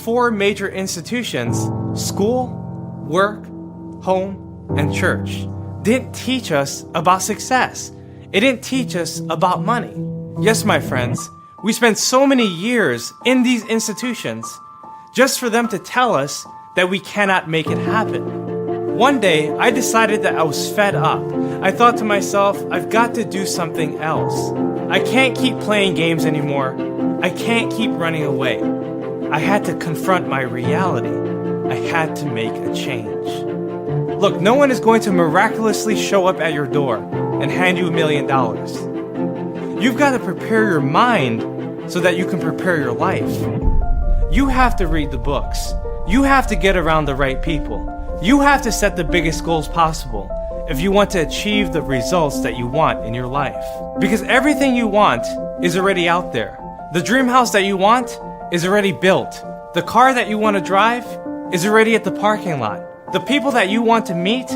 four major institutions: school, work, home, and church, didn't teach us about success. It didn't teach us about money. Yes, my friends, we spent so many years in these institutions just for them to tell us that we cannot make it happen. One day, I decided that I was fed up. I thought to myself, I've got to do something else. I can't keep playing games anymore. I can't keep running away. I had to confront my reality. I had to make a change. Look, no one is going to miraculously show up at your door and hand you $1 million. You've got to prepare your mind so that you can prepare your life. You have to read the books. You have to get around the right people. You have to set the biggest goals possible if you want to achieve the results that you want in your life. Because everything you want is already out there. The dream house that you want is already built. The car that you want to drive is already at the parking lot. The people that you want to meet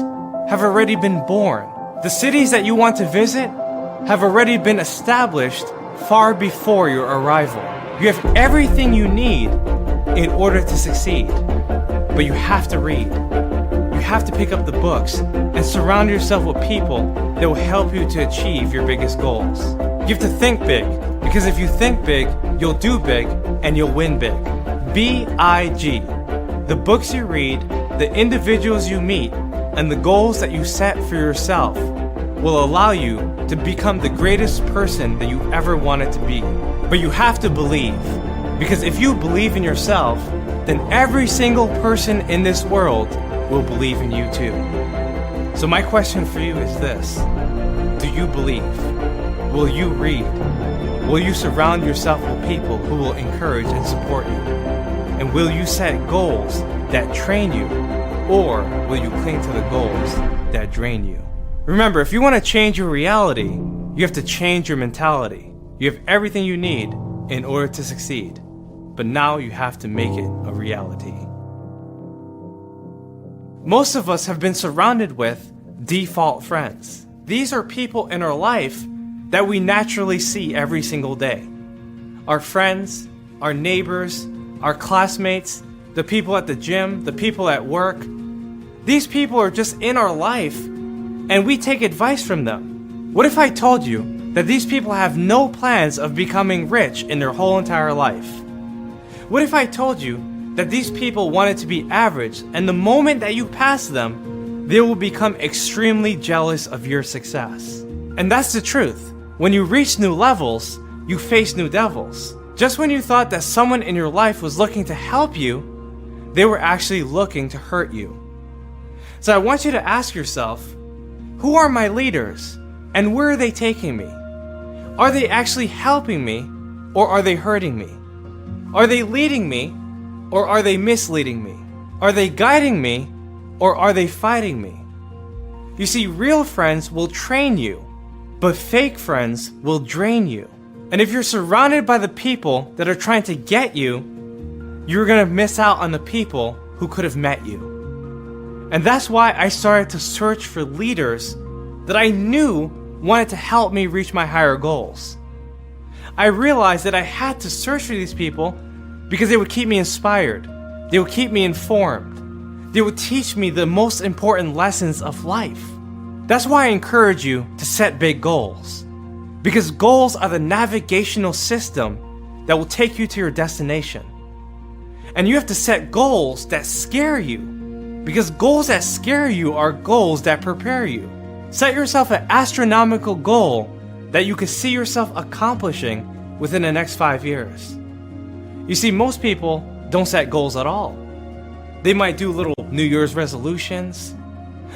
have already been born. The cities that you want to visit have already been established far before your arrival. You have everything you need in order to succeed. But you have to read. You have to pick up the books and surround yourself with people that will help you to achieve your biggest goals. You have to think big, because if you think big, you'll do big and you'll win big. B-I-G. The books you read, the individuals you meet, and the goals that you set for yourself will allow you to become the greatest person that you ever wanted to be. But you have to believe, because if you believe in yourself, then every single person in this world will believe in you too. So my question for you is this: do you believe? Will you read? Will you surround yourself with people who will encourage and support you? And will you set goals that train you, or will you cling to the goals that drain you? Remember, if you want to change your reality, you have to change your mentality. You have everything you need in order to succeed, but now you have to make it a reality. Most of us have been surrounded with default friends. These are people in our life that we naturally see every single day. Our friends, our neighbors, our classmates, the people at the gym, the people at work. These people are just in our life, and we take advice from them. What if I told you that these people have no plans of becoming rich in their whole entire life? What if I told you that these people wanted to be average, and the moment that you pass them, they will become extremely jealous of your success? And that's the truth. When you reach new levels, you face new devils. Just when you thought that someone in your life was looking to help you, they were actually looking to hurt you. So I want you to ask yourself, who are my leaders, and where are they taking me? Are they actually helping me, or are they hurting me? Are they leading me, or are they misleading me? Are they guiding me, or are they fighting me? You see, real friends will train you, but fake friends will drain you. And if you're surrounded by the people that are trying to get you, you're gonna miss out on the people who could have met you. And that's why I started to search for leaders that I knew wanted to help me reach my higher goals. I realized that I had to search for these people because they would keep me inspired. They would keep me informed. They would teach me the most important lessons of life. That's why I encourage you to set big goals. Because goals are the navigational system that will take you to your destination. And you have to set goals that scare you. Because goals that scare you are goals that prepare you. Set yourself an astronomical goal that you can see yourself accomplishing within the next 5 years. You see, most people don't set goals at all. They might do little New Year's resolutions.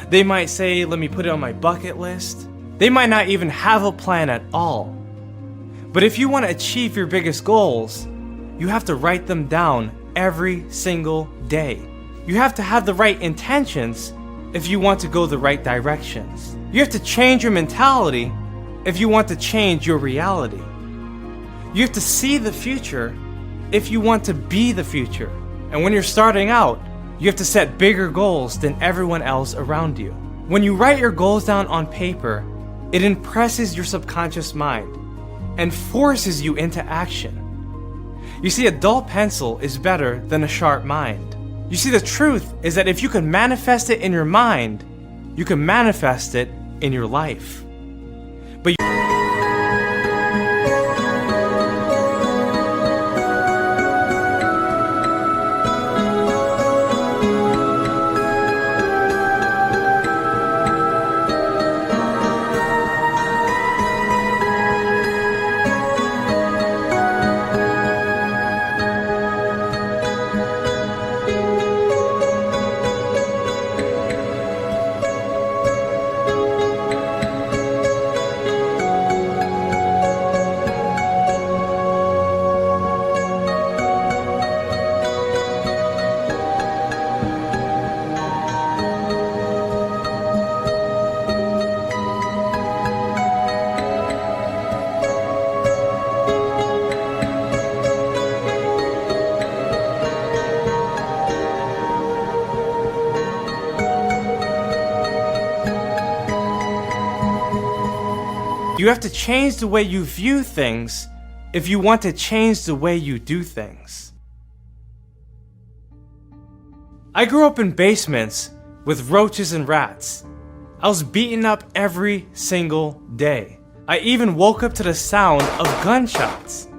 They might say, let me put it on my bucket list. They might not even have a plan at all. But if you want to achieve your biggest goals, you have to write them down every single day. You have to have the right intentions if you want to go the right directions. You have to change your mentality if you want to change your reality. You have to see the future if you want to be the future. And when you're starting out, you have to set bigger goals than everyone else around you. When you write your goals down on paper, it impresses your subconscious mind and forces you into action. You see, a dull pencil is better than a sharp mind. You see, the truth is that if you can manifest it in your mind, you can manifest it in your life. But you have to change the way you view things if you want to change the way you do things. I grew up in basements with roaches and rats. I was beaten up every single day. I even woke up to the sound of gunshots.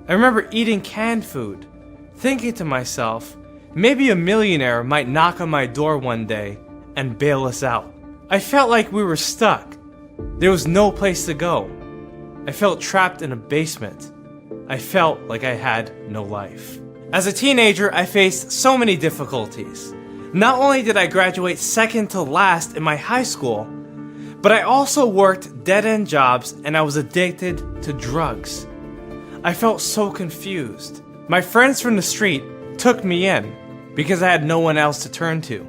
I remember eating canned food, thinking to myself, maybe a millionaire might knock on my door one day and bail us out. I felt like we were stuck. There was no place to go. I felt trapped in a basement. I felt like I had no life. As a teenager, I faced so many difficulties. Not only did I graduate second to last in my high school, but I also worked dead-end jobs and I was addicted to drugs. I felt so confused. My friends from the street took me in because I had no one else to turn to.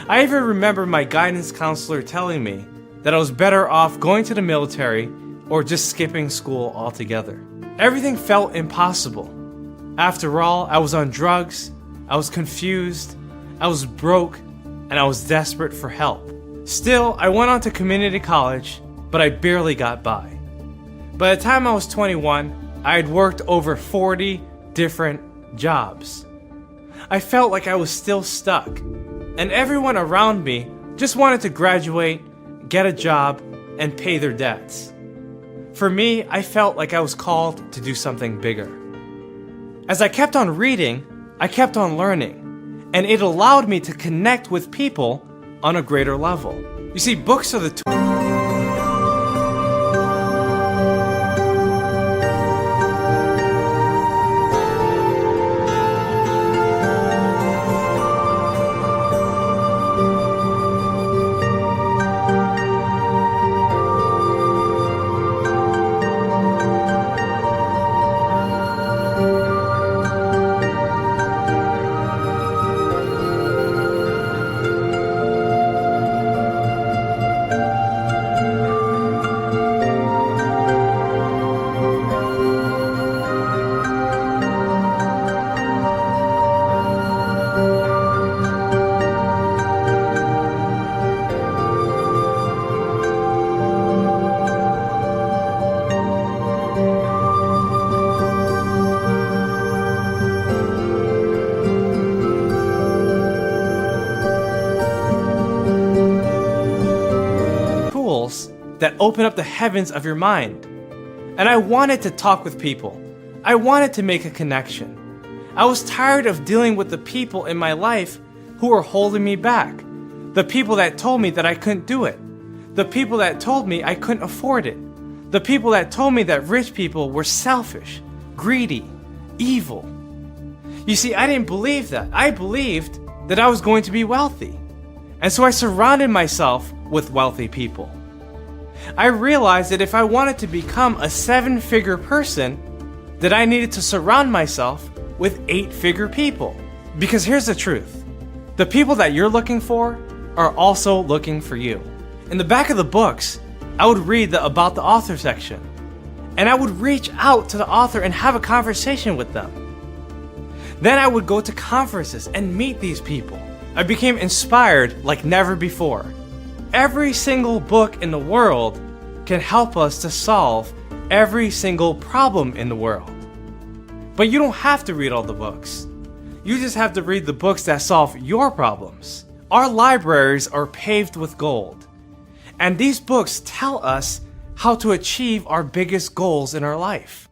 I even remember my guidance counselor telling me that I was better off going to the military or just skipping school altogether. Everything felt impossible. After all, I was on drugs, I was confused, I was broke, and I was desperate for help. Still, I went on to community college, but I barely got by. By the time I was 21, I had worked over 40 different jobs. I felt like I was still stuck, and everyone around me just wanted to graduate, get a job, and pay their debts. For me, I felt like I was called to do something bigger. As I kept on reading, I kept on learning, and it allowed me to connect with people on a greater level. You see, books are the tool. That open up the heavens of your mind. And I wanted to talk with people. I wanted to make a connection. I was tired of dealing with the people in my life who were holding me back. The people that told me that I couldn't do it. The people that told me I couldn't afford it. The people that told me that rich people were selfish, greedy, evil. You see, I didn't believe that. I believed that I was going to be wealthy. And so I surrounded myself with wealthy people. I realized that if I wanted to become a 7-figure person, that I needed to surround myself with 8-figure people. Because here's the truth. The people that you're looking for are also looking for you. In the back of the books, I would read the About the Author section. And I would reach out to the author and have a conversation with them. Then I would go to conferences and meet these people. I became inspired like never before. Every single book in the world can help us to solve every single problem in the world. But you don't have to read all the books. You just have to read the books that solve your problems. Our libraries are paved with gold. And these books tell us how to achieve our biggest goals in our life.